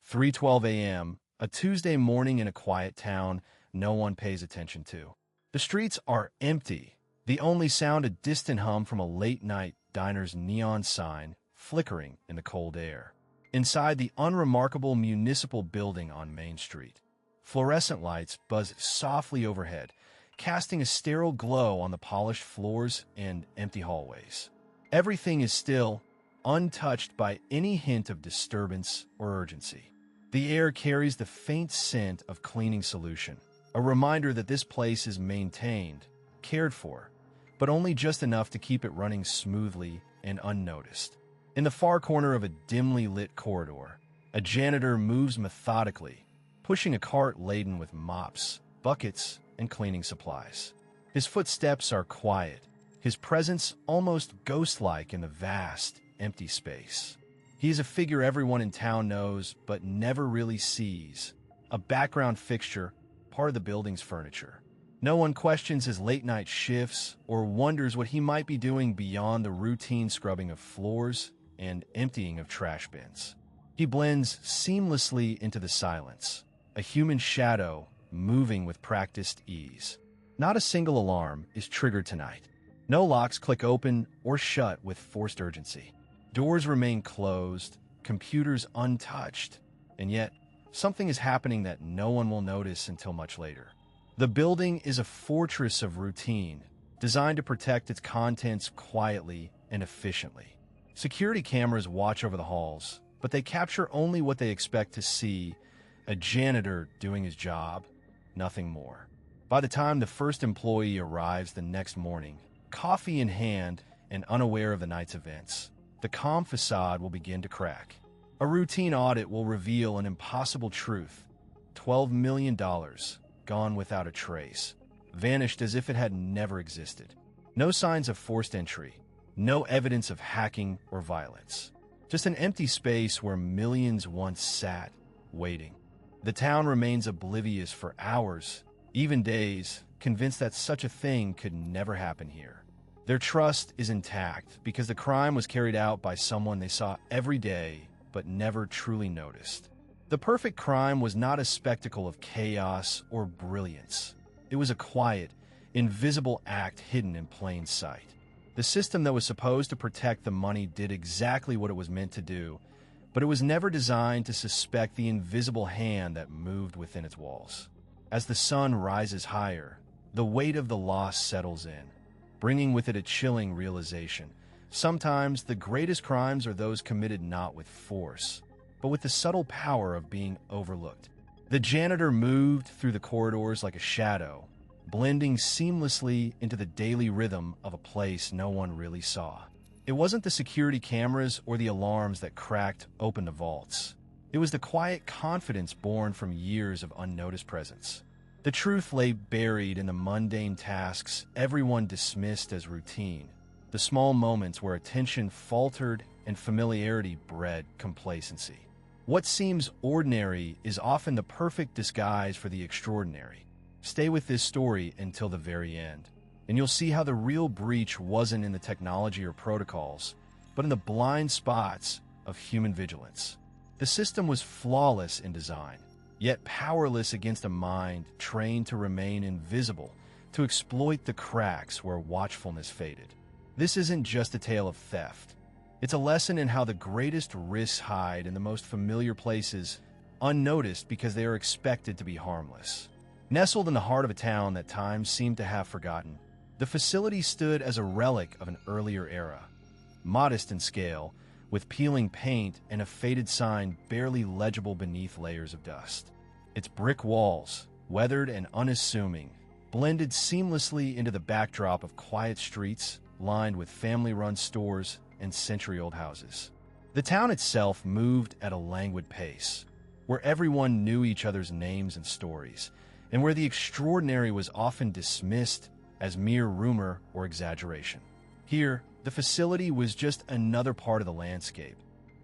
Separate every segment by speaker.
Speaker 1: 3:12 a.m., a Tuesday morning in a quiet town no one pays attention to. The streets are empty. The only sound a distant hum from a late-night diner's neon sign flickering in the cold air. Inside the unremarkable municipal building on Main Street, fluorescent lights buzz softly overhead, casting a sterile glow on the polished floors and empty hallways. Everything is still, untouched by any hint of disturbance or urgency. The air carries the faint scent of cleaning solution, a reminder that this place is maintained, cared for, but only just enough to keep it running smoothly and unnoticed. In the far corner of a dimly lit corridor, a janitor moves methodically, pushing a cart laden with mops, buckets, and cleaning supplies. His footsteps are quiet, his presence almost ghost-like in the vast, empty space. He is a figure everyone in town knows but never really sees, a background fixture, part of the building's furniture. No one questions his late-night shifts or wonders what he might be doing beyond the routine scrubbing of floors and emptying of trash bins. He blends seamlessly into the silence, a human shadow moving with practiced ease. Not a single alarm is triggered tonight. No locks click open or shut with forced urgency. Doors remain closed, computers untouched, and yet something is happening that no one will notice until much later. The building is a fortress of routine, designed to protect its contents quietly and efficiently. Security cameras watch over the halls, but they capture only what they expect to see: a janitor doing his job, nothing more. By the time the first employee arrives the next morning, coffee in hand and unaware of the night's events, the calm facade will begin to crack. A routine audit will reveal an impossible truth: $12 million gone without a trace, vanished as if it had never existed. No signs of forced entry, no evidence of hacking or violence. Just an empty space where millions once sat, waiting. The town remains oblivious for hours, even days, convinced that such a thing could never happen here. Their trust is intact because the crime was carried out by someone they saw every day but never truly noticed. The perfect crime was not a spectacle of chaos or brilliance. It was a quiet, invisible act hidden in plain sight. The system that was supposed to protect the money did exactly what it was meant to do, but it was never designed to suspect the invisible hand that moved within its walls. As the sun rises higher, the weight of the loss settles in, bringing with it a chilling realization. Sometimes the greatest crimes are those committed not with force, but with the subtle power of being overlooked. The janitor moved through the corridors like a shadow, blending seamlessly into the daily rhythm of a place no one really saw. It wasn't the security cameras or the alarms that cracked open the vaults. It was the quiet confidence born from years of unnoticed presence. The truth lay buried in the mundane tasks everyone dismissed as routine, the small moments where attention faltered and familiarity bred complacency. What seems ordinary is often the perfect disguise for the extraordinary. Stay with this story until the very end, and you'll see how the real breach wasn't in the technology or protocols, but in the blind spots of human vigilance. The system was flawless in design, yet powerless against a mind trained to remain invisible, to exploit the cracks where watchfulness faded. This isn't just a tale of theft. It's a lesson in how the greatest risks hide in the most familiar places, unnoticed because they are expected to be harmless. Nestled in the heart of a town that time seemed to have forgotten, the facility stood as a relic of an earlier era. Modest in scale, with peeling paint and a faded sign barely legible beneath layers of dust. Its brick walls, weathered and unassuming, blended seamlessly into the backdrop of quiet streets lined with family-run stores and century-old houses. The town itself moved at a languid pace, where everyone knew each other's names and stories, and where the extraordinary was often dismissed as mere rumor or exaggeration. Here, the facility was just another part of the landscape,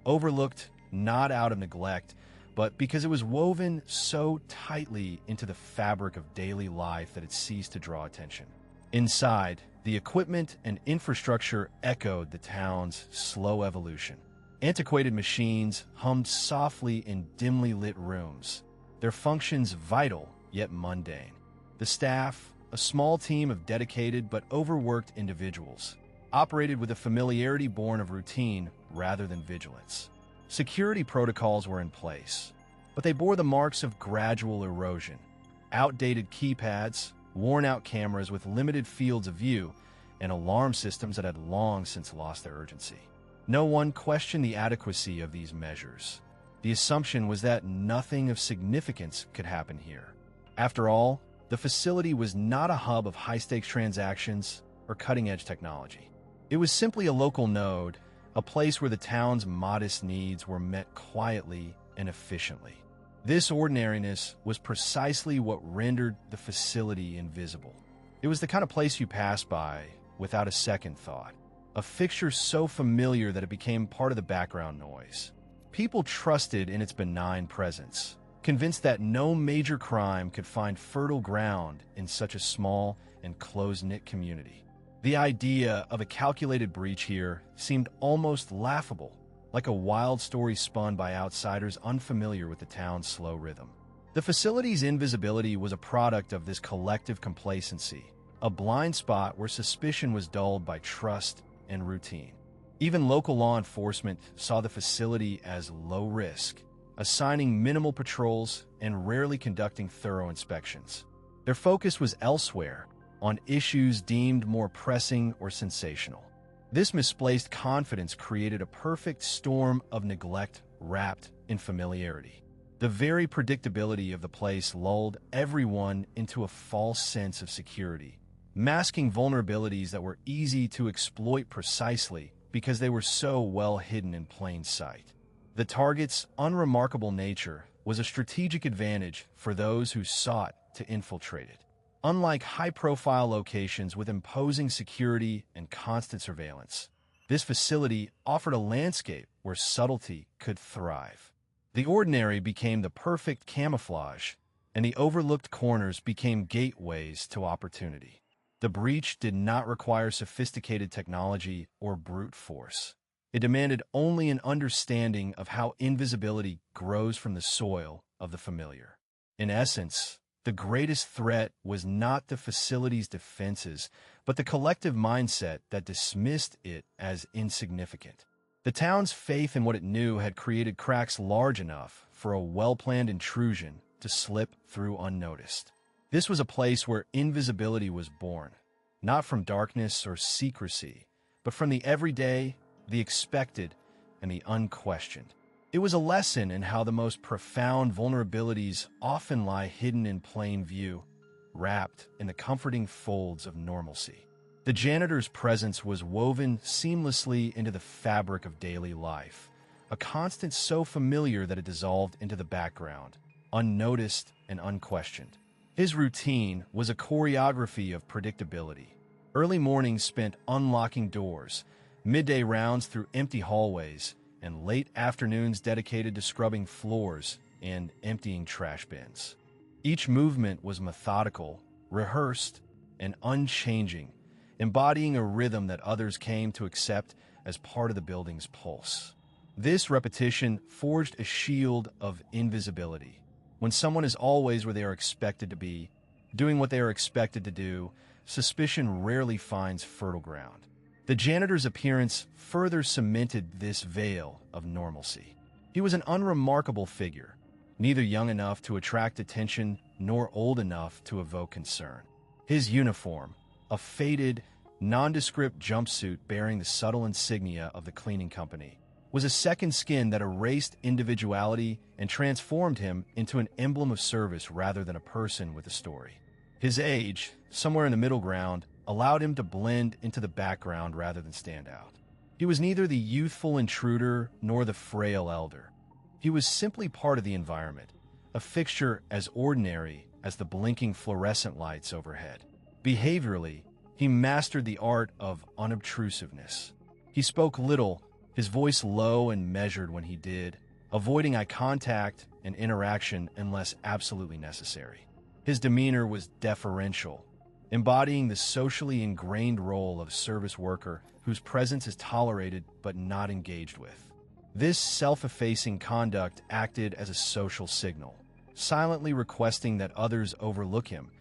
Speaker 1: overlooked not out of neglect, but because it was woven so tightly into the fabric of daily life that it ceased to draw attention. Inside, the equipment and infrastructure echoed the town's slow evolution. Antiquated machines hummed softly in dimly lit rooms, their functions vital yet mundane. The staff, a small team of dedicated but overworked individuals, operated with a familiarity born of routine rather than vigilance. Security protocols were in place, but they bore the marks of gradual erosion. Outdated keypads, worn-out cameras with limited fields of view, and alarm systems that had long since lost their urgency. No one questioned the adequacy of these measures. The assumption was that nothing of significance could happen here. After all, the facility was not a hub of high-stakes transactions or cutting-edge technology. It was simply a local node, a place where the town's modest needs were met quietly and efficiently. This ordinariness was precisely what rendered the facility invisible. It was the kind of place you pass by without a second thought, a fixture so familiar that it became part of the background noise. People trusted in its benign presence, convinced that no major crime could find fertile ground in such a small and close-knit community. The idea of a calculated breach here seemed almost laughable, like a wild story spun by outsiders unfamiliar with the town's slow rhythm. The facility's invisibility was a product of this collective complacency, a blind spot where suspicion was dulled by trust and routine. Even local law enforcement saw the facility as low risk, assigning minimal patrols and rarely conducting thorough inspections. Their focus was elsewhere, on issues deemed more pressing or sensational. This misplaced confidence created a perfect storm of neglect wrapped in familiarity. The very predictability of the place lulled everyone into a false sense of security, masking vulnerabilities that were easy to exploit precisely because they were so well hidden in plain sight. The target's unremarkable nature was a strategic advantage for those who sought to infiltrate it. Unlike high-profile locations with imposing security and constant surveillance, this facility offered a landscape where subtlety could thrive. The ordinary became the perfect camouflage, and the overlooked corners became gateways to opportunity. The breach did not require sophisticated technology or brute force. It demanded only an understanding of how invisibility grows from the soil of the familiar. In essence, the greatest threat was not the facility's defenses, but the collective mindset that dismissed it as insignificant. The town's faith in what it knew had created cracks large enough for a well-planned intrusion to slip through unnoticed. This was a place where invisibility was born, not from darkness or secrecy, but from the everyday, the expected, and the unquestioned. It was a lesson in how the most profound vulnerabilities often lie hidden in plain view, wrapped in the comforting folds of normalcy. The janitor's presence was woven seamlessly into the fabric of daily life, a constant so familiar that it dissolved into the background, unnoticed and unquestioned. His routine was a choreography of predictability. Early mornings spent unlocking doors, midday rounds through empty hallways, and late afternoons dedicated to scrubbing floors and emptying trash bins. Each movement was methodical, rehearsed, and unchanging, embodying a rhythm that others came to accept as part of the building's pulse. This repetition forged a shield of invisibility. When someone is always where they are expected to be, doing what they are expected to do, suspicion rarely finds fertile ground. The janitor's appearance further cemented this veil of normalcy. He was an unremarkable figure, neither young enough to attract attention nor old enough to evoke concern. His uniform, a faded, nondescript jumpsuit bearing the subtle insignia of the cleaning company, was a second skin that erased individuality and transformed him into an emblem of service rather than a person with a story. His age, somewhere in the middle ground, allowed him to blend into the background rather than stand out. He was neither the youthful intruder nor the frail elder. He was simply part of the environment, a fixture as ordinary as the blinking fluorescent lights overhead. Behaviorally, he mastered the art of unobtrusiveness. He spoke little, his voice low and measured when he did, avoiding eye contact and interaction unless absolutely necessary. His demeanor was deferential, embodying the socially ingrained role of service worker whose presence is tolerated but not engaged with. This self-effacing conduct acted as a social signal, silently requesting that others overlook him,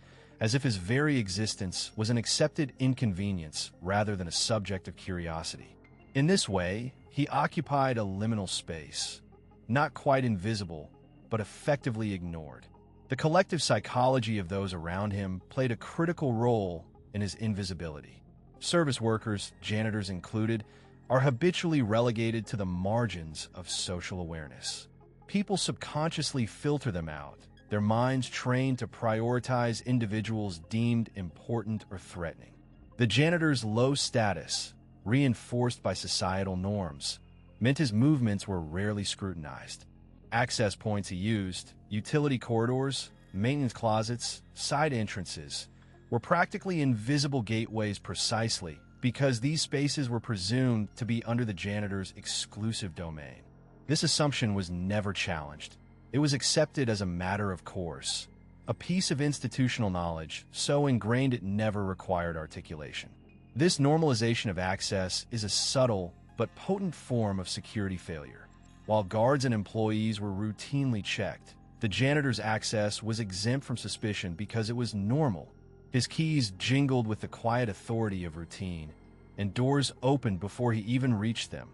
Speaker 1: as if his very existence was an accepted inconvenience rather than a subject of curiosity. In this way, he occupied a liminal space, not quite invisible, but effectively ignored. The collective psychology of those around him played a critical role in his invisibility. Service workers, janitors included, are habitually relegated to the margins of social awareness. People subconsciously filter them out, their minds trained to prioritize individuals deemed important or threatening. The janitor's low status, reinforced by societal norms, meant his movements were rarely scrutinized. Access points he used, utility corridors, maintenance closets, side entrances, were practically invisible gateways precisely because these spaces were presumed to be under the janitor's exclusive domain. This assumption was never challenged. It was accepted as a matter of course, a piece of institutional knowledge so ingrained it never required articulation. This normalization of access is a subtle but potent form of security failure. While guards and employees were routinely checked, the janitor's access was exempt from suspicion because it was normal. His keys jingled with the quiet authority of routine, and doors opened before he even reached them,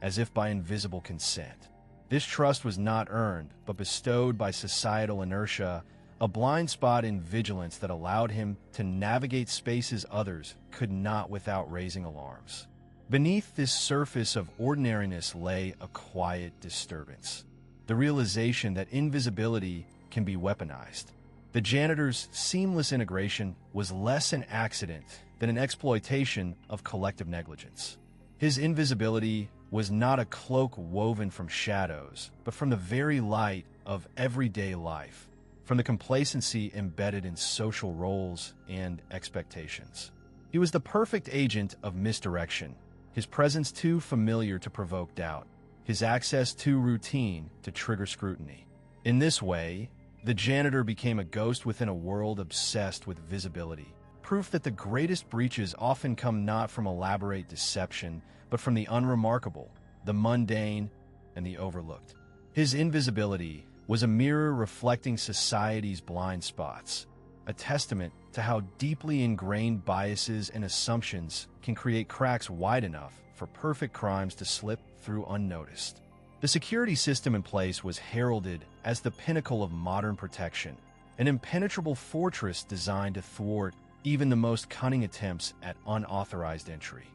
Speaker 1: as if by invisible consent. This trust was not earned, but bestowed by societal inertia, a blind spot in vigilance that allowed him to navigate spaces others could not without raising alarms. Beneath this surface of ordinariness lay a quiet disturbance, the realization that invisibility can be weaponized. The janitor's seamless integration was less an accident than an exploitation of collective negligence. His invisibility was not a cloak woven from shadows, but from the very light of everyday life, from the complacency embedded in social roles and expectations. He was the perfect agent of misdirection, his presence too familiar to provoke doubt, his access too routine to trigger scrutiny. In this way, the janitor became a ghost within a world obsessed with visibility, proof that the greatest breaches often come not from elaborate deception, but from the unremarkable, the mundane, and the overlooked. His invisibility was a mirror reflecting society's blind spots, a testament to how deeply ingrained biases and assumptions can create cracks wide enough for perfect crimes to slip through unnoticed. The security system in place was heralded as the pinnacle of modern protection, an impenetrable fortress designed to thwart even the most cunning attempts at unauthorized entry.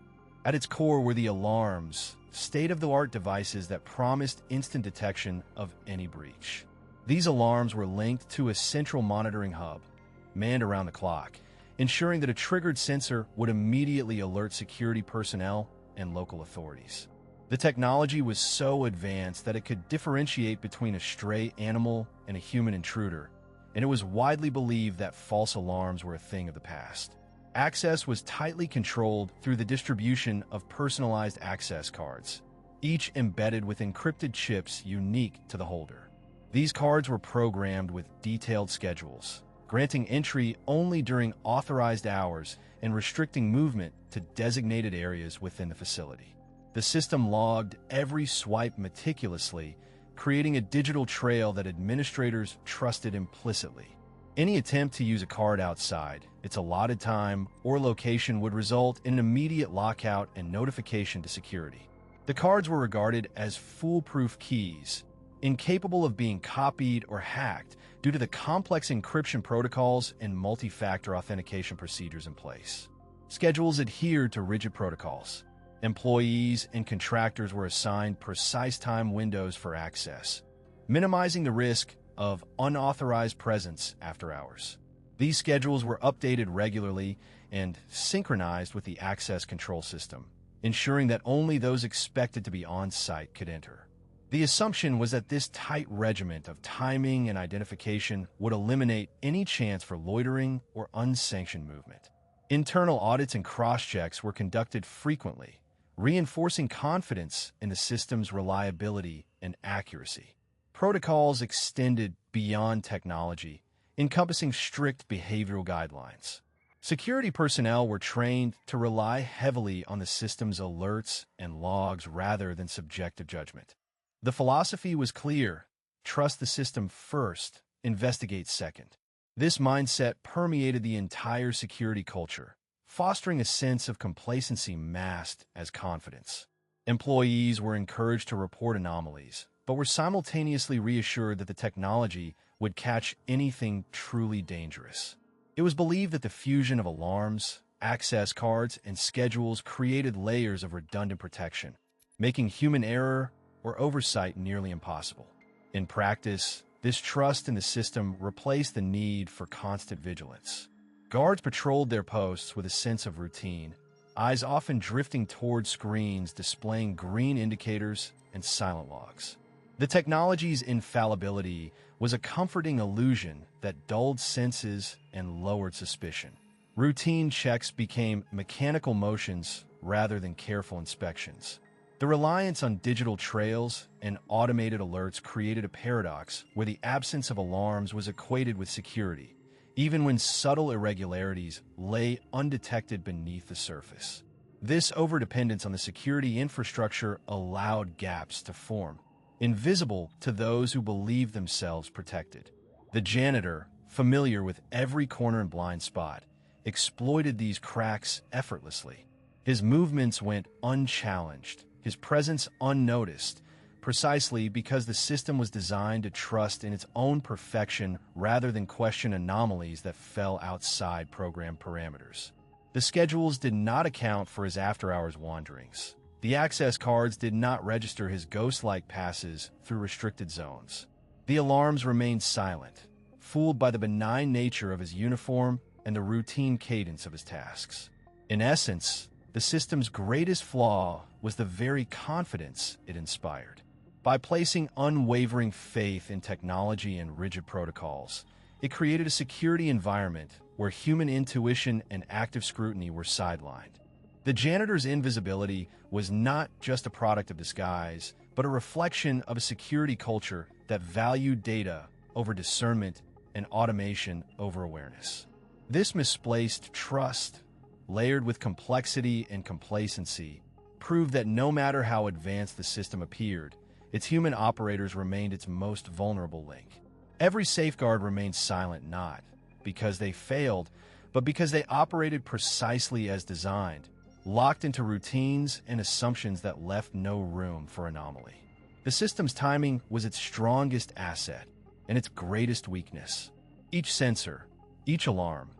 Speaker 1: At its core were the alarms, state-of-the-art devices that promised instant detection of any breach. These alarms were linked to a central monitoring hub, manned around the clock, ensuring that a triggered sensor would immediately alert security personnel and local authorities. The technology was so advanced that it could differentiate between a stray animal and a human intruder, and it was widely believed that false alarms were a thing of the past. Access was tightly controlled through the distribution of personalized access cards, each embedded with encrypted chips unique to the holder. These cards were programmed with detailed schedules, granting entry only during authorized hours and restricting movement to designated areas within the facility. The system logged every swipe meticulously, creating a digital trail that administrators trusted implicitly. Any attempt to use a card outside its allotted time or location would result in an immediate lockout and notification to security. The cards were regarded as foolproof keys, incapable of being copied or hacked due to the complex encryption protocols and multi-factor authentication procedures in place. Schedules adhered to rigid protocols. Employees and contractors were assigned precise time windows for access, minimizing the risk of unauthorized presence after hours. These schedules were updated regularly and synchronized with the access control system, ensuring that only those expected to be on-site could enter. The assumption was that this tight regiment of timing and identification would eliminate any chance for loitering or unsanctioned movement. Internal audits and cross-checks were conducted frequently, reinforcing confidence in the system's reliability and accuracy. Protocols extended beyond technology, encompassing strict behavioral guidelines. Security personnel were trained to rely heavily on the system's alerts and logs rather than subjective judgment. The philosophy was clear: trust the system first, investigate second. This mindset permeated the entire security culture, fostering a sense of complacency masked as confidence. Employees were encouraged to report anomalies, but were simultaneously reassured that the technology would catch anything truly dangerous. It was believed that the fusion of alarms, access cards, and schedules created layers of redundant protection, making human error or oversight nearly impossible. In practice, this trust in the system replaced the need for constant vigilance. Guards patrolled their posts with a sense of routine, eyes often drifting toward screens displaying green indicators and silent logs. The technology's infallibility was a comforting illusion that dulled senses and lowered suspicion. Routine checks became mechanical motions rather than careful inspections. The reliance on digital trails and automated alerts created a paradox where the absence of alarms was equated with security, even when subtle irregularities lay undetected beneath the surface. This overdependence on the security infrastructure allowed gaps to form, invisible to those who believed themselves protected. The janitor, familiar with every corner and blind spot, exploited these cracks effortlessly. His movements went unchallenged, his presence unnoticed, precisely because the system was designed to trust in its own perfection rather than question anomalies that fell outside program parameters. The schedules did not account for his after-hours wanderings. The access cards did not register his ghost-like passes through restricted zones. The alarms remained silent, fooled by the benign nature of his uniform and the routine cadence of his tasks. In essence, the system's greatest flaw was the very confidence it inspired. By placing unwavering faith in technology and rigid protocols, it created a security environment where human intuition and active scrutiny were sidelined. The janitor's invisibility was not just a product of disguise, but a reflection of a security culture that valued data over discernment and automation over awareness. This misplaced trust, layered with complexity and complacency, proved that no matter how advanced the system appeared, its human operators remained its most vulnerable link. Every safeguard remained silent not because they failed, but because they operated precisely as designed, locked into routines and assumptions that left no room for anomaly. The system's timing was its strongest asset and its greatest weakness. Each sensor, each alarm,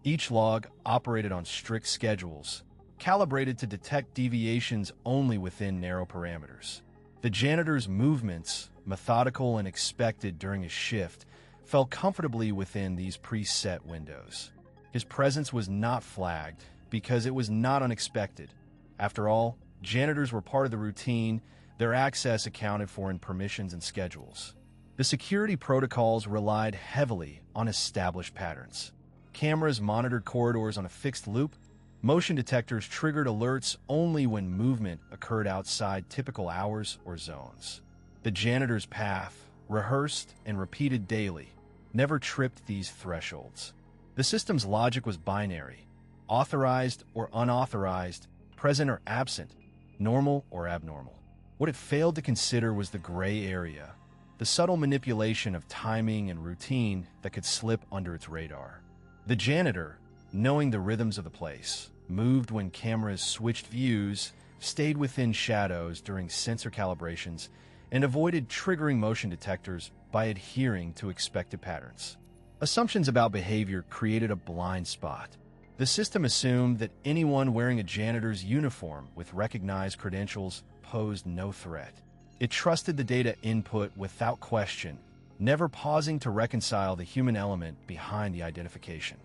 Speaker 1: each log operated on strict schedules, calibrated to detect deviations only within narrow parameters. The janitor's movements, methodical and expected during his shift, fell comfortably within these preset windows. His presence was not flagged because it was not unexpected. After all, janitors were part of the routine, their access accounted for in permissions and schedules. The security protocols relied heavily on established patterns. Cameras monitored corridors on a fixed loop. Motion detectors triggered alerts only when movement occurred outside typical hours or zones. The janitor's path, rehearsed and repeated daily, never tripped these thresholds. The system's logic was binary: authorized or unauthorized, present or absent, normal or abnormal. What it failed to consider was the gray area, the subtle manipulation of timing and routine that could slip under its radar. The janitor, knowing the rhythms of the place, moved when cameras switched views, stayed within shadows during sensor calibrations, and avoided triggering motion detectors by adhering to expected patterns. Assumptions about behavior created a blind spot. The system assumed that anyone wearing a janitor's uniform with recognized credentials posed no threat. It trusted the data input without question, never pausing to reconcile the human element behind the identification.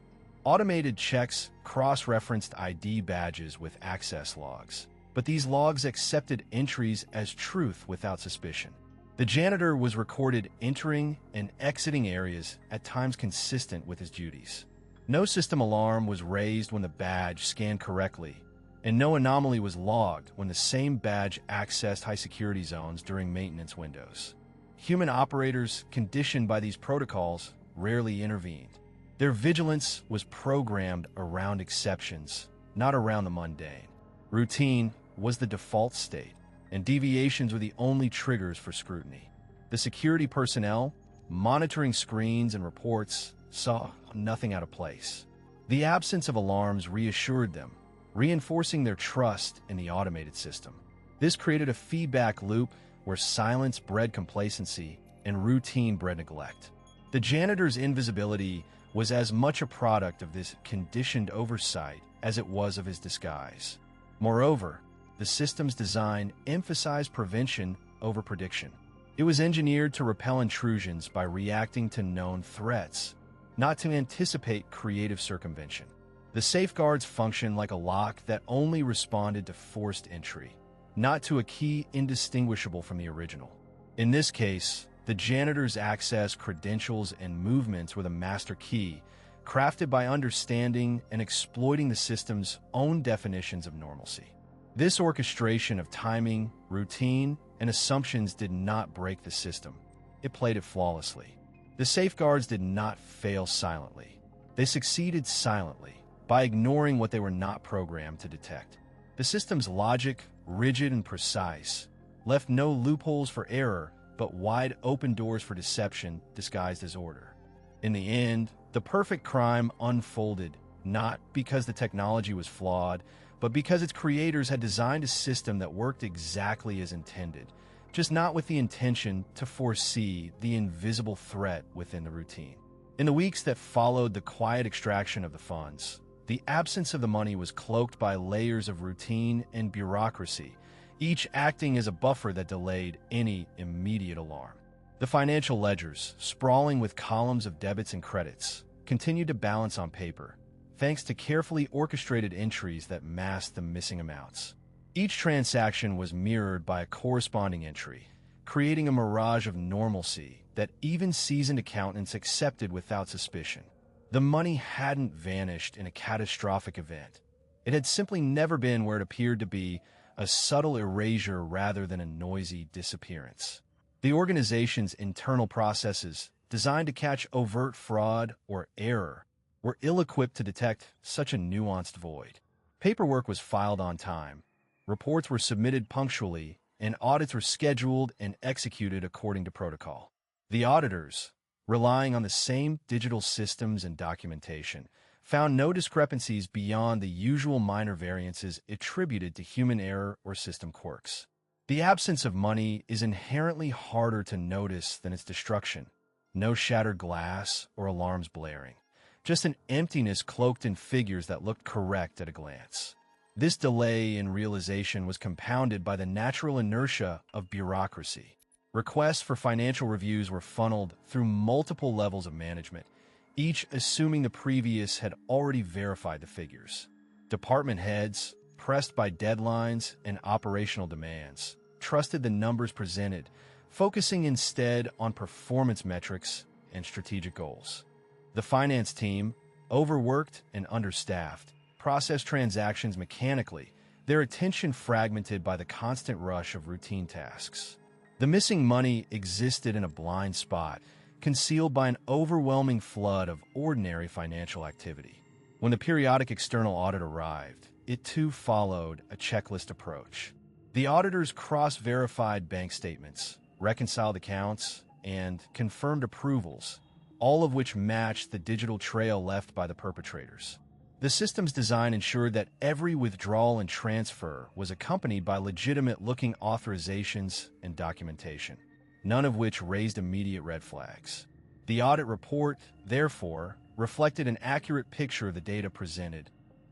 Speaker 1: Automated checks cross-referenced ID badges with access logs, but these logs accepted entries as truth without suspicion. The janitor was recorded entering and exiting areas at times consistent with his duties. No system alarm was raised when the badge scanned correctly, and no anomaly was logged when the same badge accessed high-security zones during maintenance windows. Human operators, conditioned by these protocols, rarely intervened. Their vigilance was programmed around exceptions, not around the mundane. Routine was the default state. and deviations were the only triggers for scrutiny. The security personnel, monitoring screens and reports, saw nothing out of place. The absence of alarms reassured them, reinforcing their trust in the automated system. This created a feedback loop where silence bred complacency and routine bred neglect. The janitor's invisibility was as much a product of this conditioned oversight as it was of his disguise. Moreover, the system's design emphasized prevention over prediction. It was engineered to repel intrusions by reacting to known threats, not to anticipate creative circumvention. The safeguards functioned like a lock that only responded to forced entry, not to a key indistinguishable from the original. In this case, the janitor's access, credentials, and movements were the master key, crafted by understanding and exploiting the system's own definitions of normalcy. This orchestration of timing, routine, and assumptions did not break the system. It played it flawlessly. The safeguards did not fail silently. They succeeded silently by ignoring what they were not programmed to detect. The system's logic, rigid and precise, left no loopholes for error, but wide open doors for deception disguised as order. In the end, the perfect crime unfolded, not because the technology was flawed, but because its creators had designed a system that worked exactly as intended, just not with the intention to foresee the invisible threat within the routine. In the weeks that followed the quiet extraction of the funds, the absence of the money was cloaked by layers of routine and bureaucracy, each acting as a buffer that delayed any immediate alarm. The financial ledgers, sprawling with columns of debits and credits, continued to balance on paper, thanks to carefully orchestrated entries that masked the missing amounts. Each transaction was mirrored by a corresponding entry, creating a mirage of normalcy that even seasoned accountants accepted without suspicion. The money hadn't vanished in a catastrophic event. It had simply never been where it appeared to be, a subtle erasure rather than a noisy disappearance. The organization's internal processes, designed to catch overt fraud or error, were ill-equipped to detect such a nuanced void. Paperwork was filed on time, reports were submitted punctually, and audits were scheduled and executed according to protocol. The auditors, relying on the same digital systems and documentation, found no discrepancies beyond the usual minor variances attributed to human error or system quirks. The absence of money is inherently harder to notice than its destruction. No shattered glass or alarms blaring. Just an emptiness cloaked in figures that looked correct at a glance. This delay in realization was compounded by the natural inertia of bureaucracy. Requests for financial reviews were funneled through multiple levels of management, each assuming the previous had already verified the figures. Department heads, pressed by deadlines and operational demands, trusted the numbers presented, focusing instead on performance metrics and strategic goals. The finance team, overworked and understaffed, processed transactions mechanically, their attention fragmented by the constant rush of routine tasks. The missing money existed in a blind spot, concealed by an overwhelming flood of ordinary financial activity. When the periodic external audit arrived, it too followed a checklist approach. The auditors cross-verified bank statements, reconciled accounts, and confirmed approvals, all of which matched the digital trail left by the perpetrators. The system's design ensured that every withdrawal and transfer was accompanied by legitimate-looking authorizations and documentation, none of which raised immediate red flags. The audit report, therefore, reflected an accurate picture of the data presented,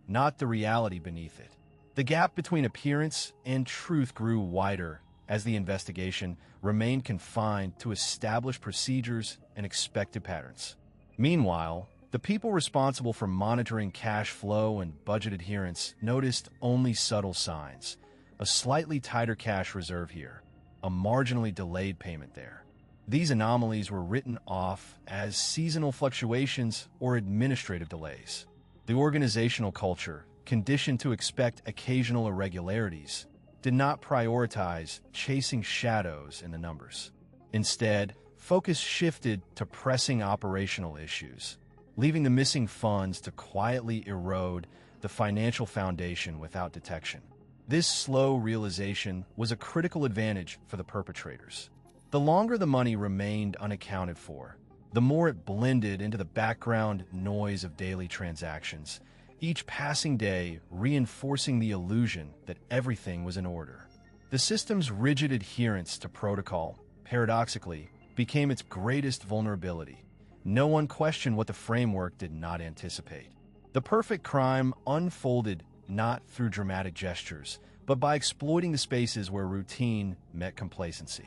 Speaker 1: not the reality beneath it. The gap between appearance and truth grew wider as the investigation remained confined to established procedures and expected patterns. Meanwhile, the people responsible for monitoring cash flow and budget adherence noticed only subtle signs: a slightly tighter cash reserve here, a marginally delayed payment there. These anomalies were written off as seasonal fluctuations or administrative delays. The organizational culture, conditioned to expect occasional irregularities, did not prioritize chasing shadows in the numbers. Instead, focus shifted to pressing operational issues, leaving the missing funds to quietly erode the financial foundation without detection. This slow realization was a critical advantage for the perpetrators. The longer the money remained unaccounted for, the more it blended into the background noise of daily transactions, each passing day reinforcing the illusion that everything was in order. The system's rigid adherence to protocol, paradoxically, became its greatest vulnerability. No one questioned what the framework did not anticipate. The perfect crime unfolded not through dramatic gestures, but by exploiting the spaces where routine met complacency.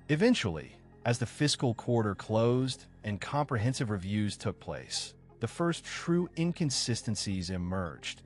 Speaker 1: Eventually, as the fiscal quarter closed and comprehensive reviews took place, the first true inconsistencies emerged,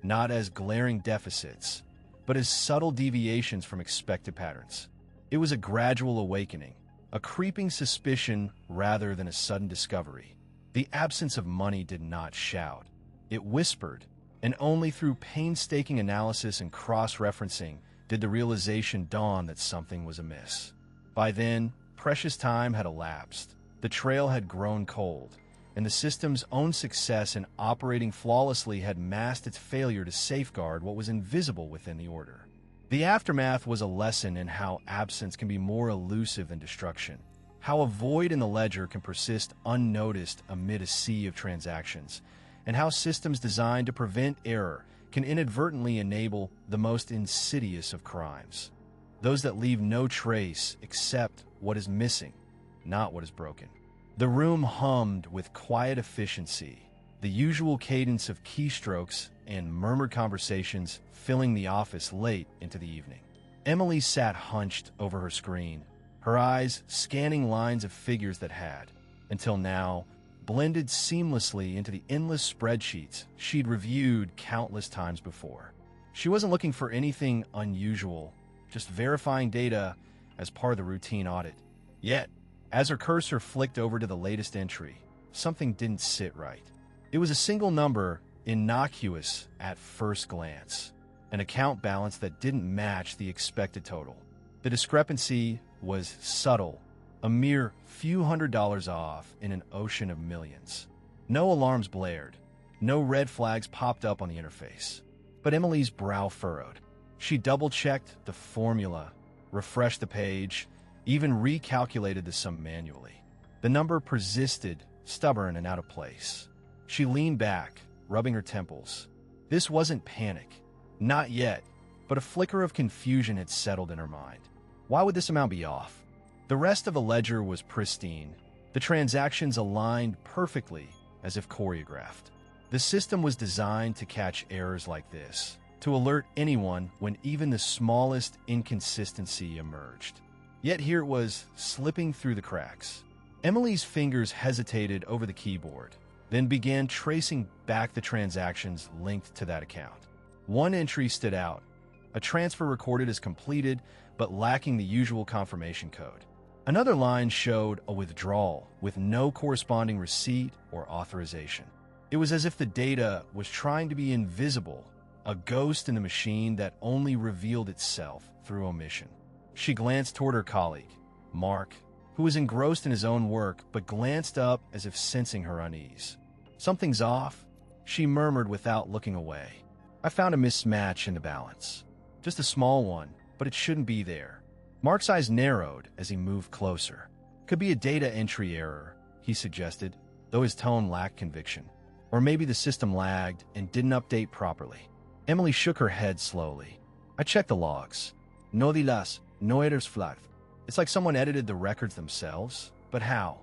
Speaker 1: not as glaring deficits, but as subtle deviations from expected patterns. It was a gradual awakening, a creeping suspicion rather than a sudden discovery. The absence of money did not shout. It whispered, and only through painstaking analysis and cross-referencing did the realization dawn that something was amiss. By then, precious time had elapsed. The trail had grown cold, and the system's own success in operating flawlessly had masked its failure to safeguard what was invisible within the order. The aftermath was a lesson in how absence can be more elusive than destruction, how a void in the ledger can persist unnoticed amid a sea of transactions, and how systems designed to prevent error can inadvertently enable the most insidious of crimes. Those that leave no trace except what is missing, not what is broken. The room hummed with quiet efficiency, the usual cadence of keystrokes and murmured conversations filling the office late into the evening. Emily sat hunched over her screen, her eyes scanning lines of figures that had, until now, blended seamlessly into the endless spreadsheets she'd reviewed countless times before. She wasn't looking for anything unusual, just verifying data as part of the routine audit. Yet, as her cursor flicked over to the latest entry, something didn't sit right. It was a single number, innocuous at first glance, an account balance that didn't match the expected total. The discrepancy was subtle, a mere few $100s off in an ocean of millions. No alarms blared, no red flags popped up on the interface. But Emily's brow furrowed. She double-checked the formula, refreshed the page, even recalculated the sum manually. The number persisted, stubborn and out of place. She leaned back, rubbing her temples. This wasn't panic. Not yet, but a flicker of confusion had settled in her mind. Why would this amount be off? The rest of the ledger was pristine, the transactions aligned perfectly as if choreographed. The system was designed to catch errors like this, to alert anyone when even the smallest inconsistency emerged. Yet here it was, slipping through the cracks. Emily's fingers hesitated over the keyboard, then began tracing back the transactions linked to that account. One entry stood out, a transfer recorded as completed but lacking the usual confirmation code. Another line showed a withdrawal with no corresponding receipt or authorization. It was as if the data was trying to be invisible, a ghost in the machine that only revealed itself through omission. She glanced toward her colleague, Mark, who was engrossed in his own work but glanced up as if sensing her unease. "Something's off," she murmured without looking away. "I found a mismatch in the balance. Just a small one, but it shouldn't be there." Mark's eyes narrowed as he moved closer. "Could be a data entry error," he suggested, though his tone lacked conviction. "Or maybe the system lagged and didn't update properly." Emily shook her head slowly. "I checked the logs. No dilas, no errors flagged." It's like someone edited the records themselves, but how?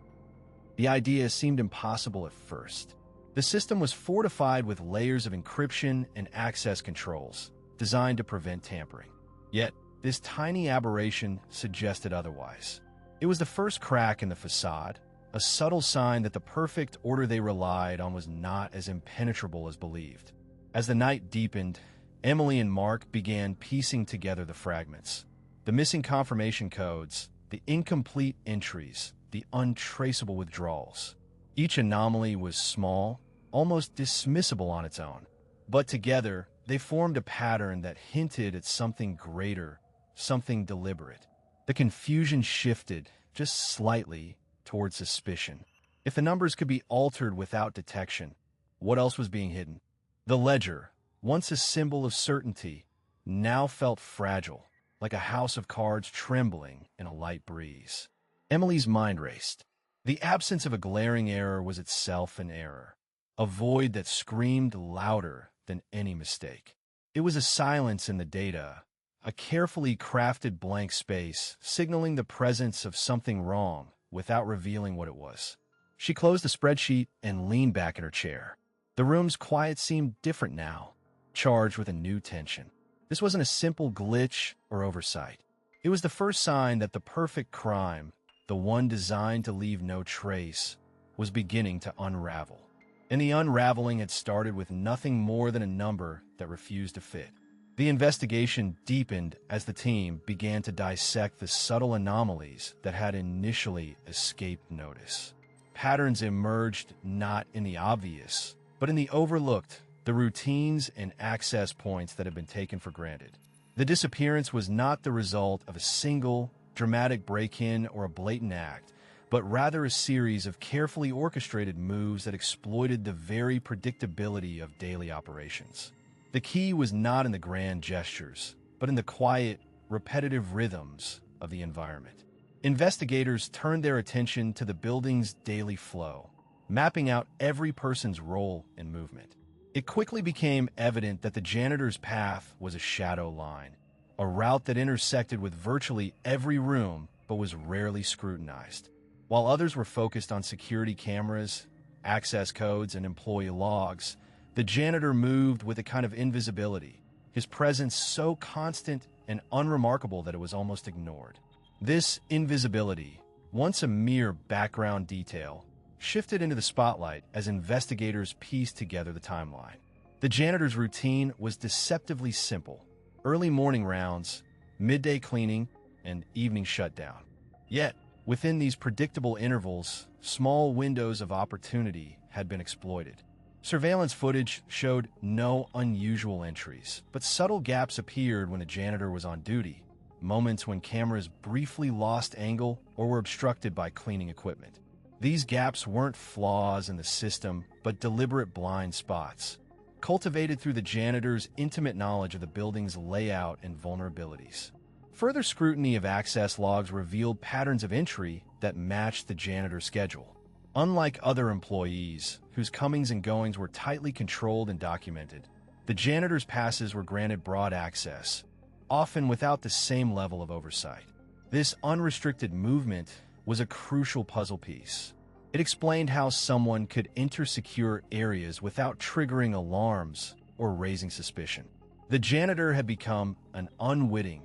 Speaker 1: The idea seemed impossible at first. The system was fortified with layers of encryption and access controls, designed to prevent tampering. Yet, this tiny aberration suggested otherwise. It was the first crack in the facade, a subtle sign that the perfect order they relied on was not as impenetrable as believed. As the night deepened, Emily and Mark began piecing together the fragments. The missing confirmation codes, the incomplete entries, the untraceable withdrawals. Each anomaly was small, almost dismissible on its own. But together, they formed a pattern that hinted at something greater, something deliberate. The confusion shifted, just slightly, toward suspicion. If the numbers could be altered without detection, what else was being hidden? The ledger, once a symbol of certainty, now felt fragile, like a house of cards trembling in a light breeze. Emily's mind raced. The absence of a glaring error was itself an error, a void that screamed louder than any mistake. It was a silence in the data, a carefully crafted blank space, signaling the presence of something wrong without revealing what it was. She closed the spreadsheet and leaned back in her chair. The room's quiet seemed different now, charged with a new tension. This wasn't a simple glitch or oversight. It was the first sign that the perfect crime, the one designed to leave no trace, was beginning to unravel. And the unraveling had started with nothing more than a number that refused to fit. The investigation deepened as the team began to dissect the subtle anomalies that had initially escaped notice. Patterns emerged not in the obvious, but in the overlooked, the routines and access points that had been taken for granted. The disappearance was not the result of a single, dramatic break-in or a blatant act, but rather a series of carefully orchestrated moves that exploited the very predictability of daily operations. The key was not in the grand gestures, but in the quiet, repetitive rhythms of the environment. Investigators turned their attention to the building's daily flow, mapping out every person's role and movement. It quickly became evident that the janitor's path was a shadow line, a route that intersected with virtually every room but was rarely scrutinized. While others were focused on security cameras, access codes, and employee logs, the janitor moved with a kind of invisibility, his presence so constant and unremarkable that it was almost ignored. This invisibility, once a mere background detail, shifted into the spotlight as investigators pieced together the timeline. The janitor's routine was deceptively simple: early morning rounds, midday cleaning, and evening shutdown. Yet, within these predictable intervals, small windows of opportunity had been exploited. Surveillance footage showed no unusual entries, but subtle gaps appeared when the janitor was on duty, moments when cameras briefly lost angle or were obstructed by cleaning equipment. These gaps weren't flaws in the system, but deliberate blind spots, cultivated through the janitor's intimate knowledge of the building's layout and vulnerabilities. Further scrutiny of access logs revealed patterns of entry that matched the janitor's schedule. Unlike other employees, whose comings and goings were tightly controlled and documented, the janitor's passes were granted broad access, often without the same level of oversight. This unrestricted movement was a crucial puzzle piece. It explained how someone could enter secure areas without triggering alarms or raising suspicion. The janitor had become an unwitting,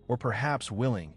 Speaker 1: or perhaps willing,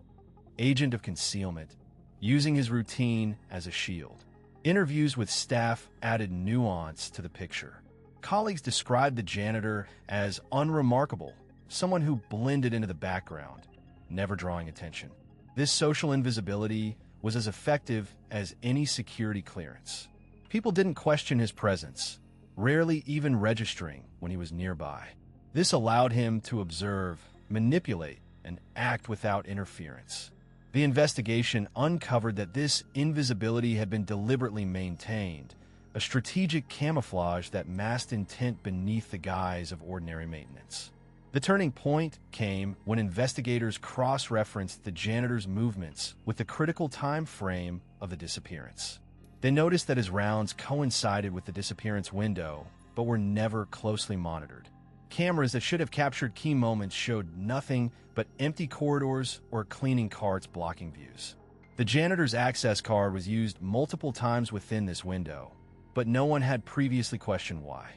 Speaker 1: agent of concealment, using his routine as a shield. Interviews with staff added nuance to the picture. Colleagues described the janitor as unremarkable, someone who blended into the background, never drawing attention. This social invisibility was as effective as any security clearance. People didn't question his presence, rarely even registering when he was nearby. This allowed him to observe, manipulate, and act without interference. The investigation uncovered that this invisibility had been deliberately maintained, a strategic camouflage that masked intent beneath the guise of ordinary maintenance. The turning point came when investigators cross-referenced the janitor's movements with the critical time frame of the disappearance. They noticed that his rounds coincided with the disappearance window, but were never closely monitored. Cameras that should have captured key moments showed nothing but empty corridors or cleaning carts blocking views. The janitor's access card was used multiple times within this window, but no one had previously questioned why.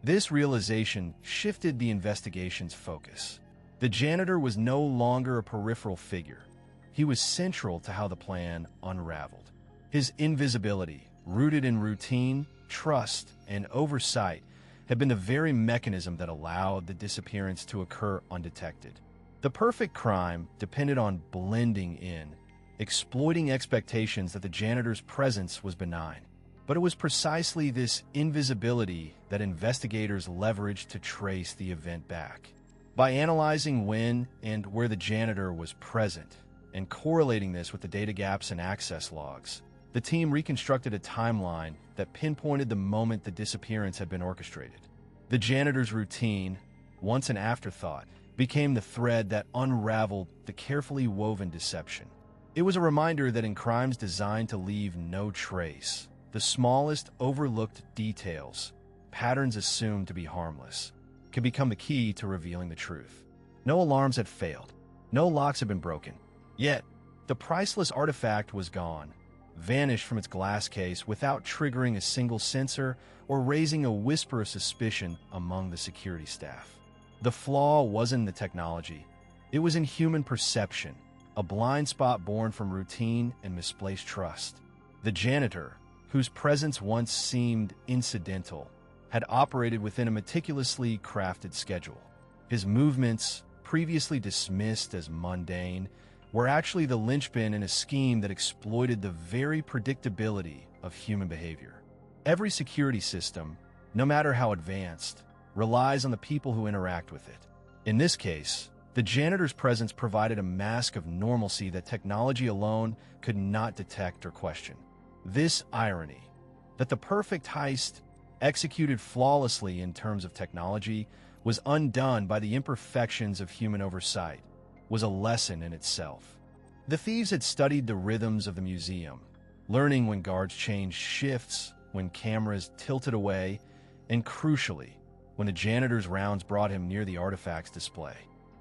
Speaker 1: This realization shifted the investigation's focus. The janitor was no longer a peripheral figure. He was central to how the plan unraveled. His invisibility, rooted in routine, trust, and oversight, had been the very mechanism that allowed the disappearance to occur undetected. The perfect crime depended on blending in, exploiting expectations that the janitor's presence was benign. But it was precisely this invisibility that investigators leveraged to trace the event back. By analyzing when and where the janitor was present and correlating this with the data gaps and access logs, the team reconstructed a timeline that pinpointed the moment the disappearance had been orchestrated. The janitor's routine, once an afterthought, became the thread that unraveled the carefully woven deception. It was a reminder that in crimes designed to leave no trace, the smallest overlooked details, patterns assumed to be harmless, can become the key to revealing the truth. No alarms had failed. No locks had been broken. Yet, the priceless artifact was gone, vanished from its glass case without triggering a single sensor or raising a whisper of suspicion among the security staff. The flaw wasn't in the technology. It was in human perception, a blind spot born from routine and misplaced trust. The janitor, whose presence once seemed incidental, had operated within a meticulously crafted schedule. His movements, previously dismissed as mundane, were actually the linchpin in a scheme that exploited the very predictability of human behavior. Every security system, no matter how advanced, relies on the people who interact with it. In this case, the janitor's presence provided a mask of normalcy that technology alone could not detect or question. This irony, that the perfect heist, executed flawlessly in terms of technology, was undone by the imperfections of human oversight, was a lesson in itself. The thieves had studied the rhythms of the museum, learning when guards changed shifts, when cameras tilted away, and crucially, when the janitor's rounds brought him near the artifact's display.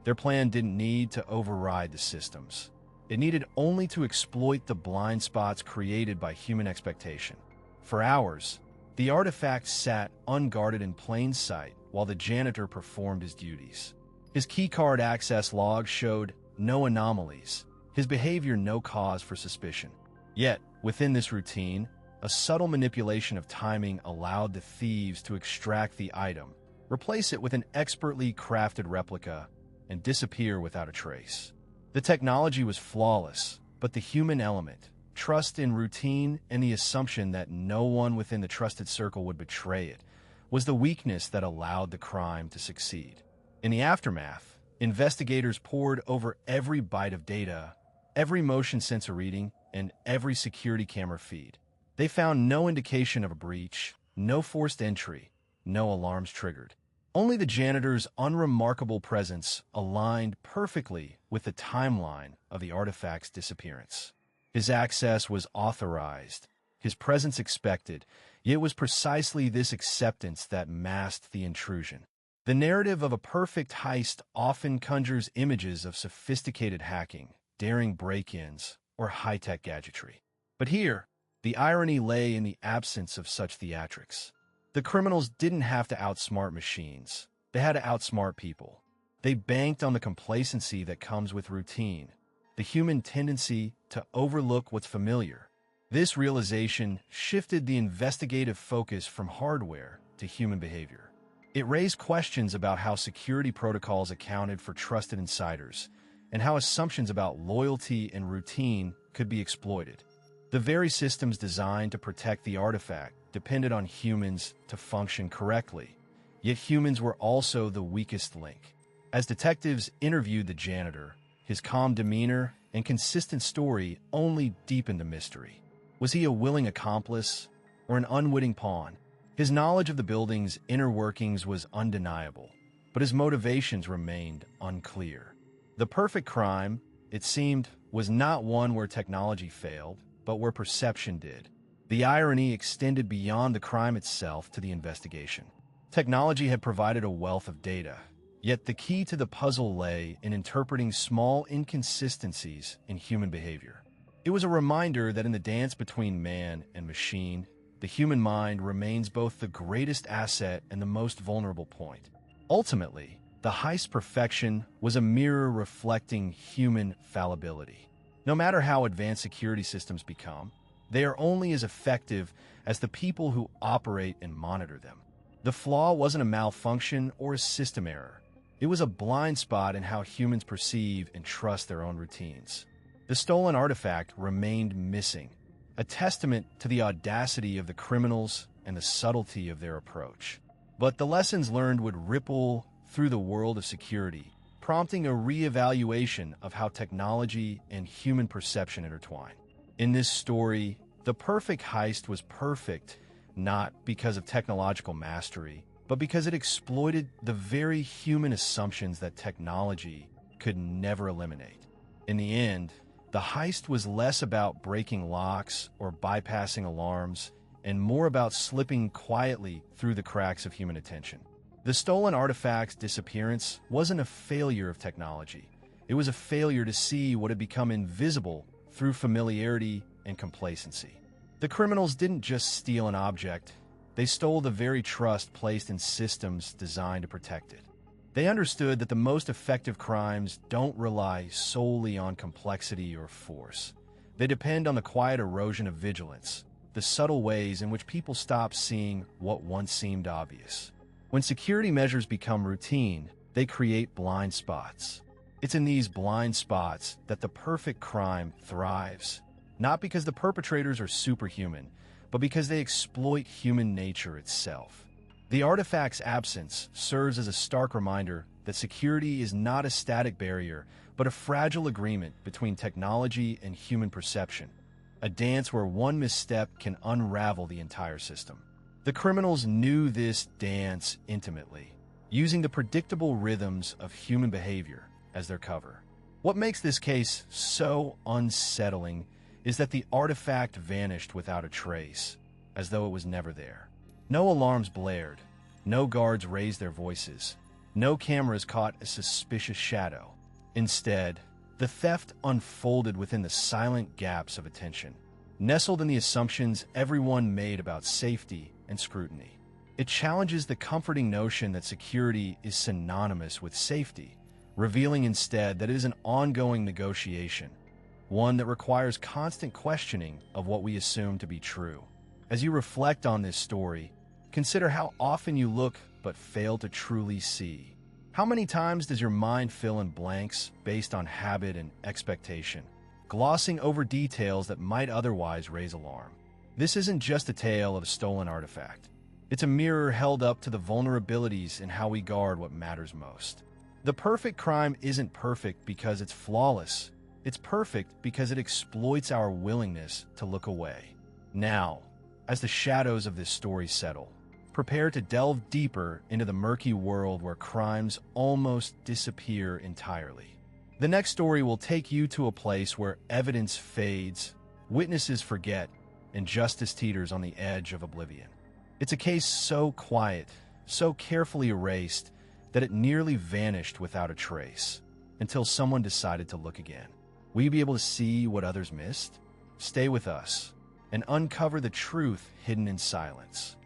Speaker 1: Their plan didn't need to override the systems. It needed only to exploit the blind spots created by human expectation. For hours, the artifact sat unguarded in plain sight while the janitor performed his duties. His keycard access log showed no anomalies, his behavior no cause for suspicion. Yet, within this routine, a subtle manipulation of timing allowed the thieves to extract the item, replace it with an expertly crafted replica, and disappear without a trace. The technology was flawless, but the human element, trust in routine and the assumption that no one within the trusted circle would betray it, was the weakness that allowed the crime to succeed. In the aftermath, investigators pored over every byte of data, every motion sensor reading, and every security camera feed. They found no indication of a breach, no forced entry, no alarms triggered. Only the janitor's unremarkable presence aligned perfectly with the timeline of the artifact's disappearance. His access was authorized, his presence expected, yet it was precisely this acceptance that masked the intrusion. The narrative of a perfect heist often conjures images of sophisticated hacking, daring break-ins, or high-tech gadgetry. But here, the irony lay in the absence of such theatrics. The criminals didn't have to outsmart machines. They had to outsmart people. They banked on the complacency that comes with routine, the human tendency to overlook what's familiar. This realization shifted the investigative focus from hardware to human behavior. It raised questions about how security protocols accounted for trusted insiders, and how assumptions about loyalty and routine could be exploited. The very systems designed to protect the artifact depended on humans to function correctly, yet humans were also the weakest link. As detectives interviewed the janitor, his calm demeanor and consistent story only deepened the mystery. Was he a willing accomplice or an unwitting pawn? His knowledge of the building's inner workings was undeniable, but his motivations remained unclear. The perfect crime, it seemed, was not one where technology failed, but where perception did. The irony extended beyond the crime itself to the investigation. Technology had provided a wealth of data, yet the key to the puzzle lay in interpreting small inconsistencies in human behavior. It was a reminder that in the dance between man and machine, the human mind remains both the greatest asset and the most vulnerable point. Ultimately, the heist's perfection was a mirror reflecting human fallibility. No matter how advanced security systems become, they are only as effective as the people who operate and monitor them. The flaw wasn't a malfunction or a system error. It was a blind spot in how humans perceive and trust their own routines. The stolen artifact remained missing, a testament to the audacity of the criminals and the subtlety of their approach. But the lessons learned would ripple through the world of security, prompting a re-evaluation of how technology and human perception intertwine. In this story, the perfect heist was perfect not because of technological mastery, but because it exploited the very human assumptions that technology could never eliminate. In the end, the heist was less about breaking locks or bypassing alarms and more about slipping quietly through the cracks of human attention. The stolen artifact's disappearance wasn't a failure of technology. It was a failure to see what had become invisible through familiarity and complacency. The criminals didn't just steal an object, they stole the very trust placed in systems designed to protect it. They understood that the most effective crimes don't rely solely on complexity or force. They depend on the quiet erosion of vigilance, the subtle ways in which people stop seeing what once seemed obvious. When security measures become routine, they create blind spots. It's in these blind spots that the perfect crime thrives, not because the perpetrators are superhuman, but because they exploit human nature itself. The artifact's absence serves as a stark reminder that security is not a static barrier, but a fragile agreement between technology and human perception, a dance where one misstep can unravel the entire system. The criminals knew this dance intimately, using the predictable rhythms of human behavior as their cover. What makes this case so unsettling is that the artifact vanished without a trace, as though it was never there. No alarms blared, no guards raised their voices, no cameras caught a suspicious shadow. Instead, the theft unfolded within the silent gaps of attention, nestled in the assumptions everyone made about safety and scrutiny. It challenges the comforting notion that security is synonymous with safety, revealing instead that it is an ongoing negotiation, one that requires constant questioning of what we assume to be true. As you reflect on this story, consider how often you look but fail to truly see. How many times does your mind fill in blanks based on habit and expectation, glossing over details that might otherwise raise alarm? This isn't just a tale of a stolen artifact. It's a mirror held up to the vulnerabilities in how we guard what matters most. The perfect crime isn't perfect because it's flawless. It's perfect because it exploits our willingness to look away. Now, as the shadows of this story settle, prepare to delve deeper into the murky world where crimes almost disappear entirely. The next story will take you to a place where evidence fades, witnesses forget, and justice teeters on the edge of oblivion. It's a case so quiet, so carefully erased, that it nearly vanished without a trace, until someone decided to look again. Will you be able to see what others missed? Stay with us and uncover the truth hidden in silence.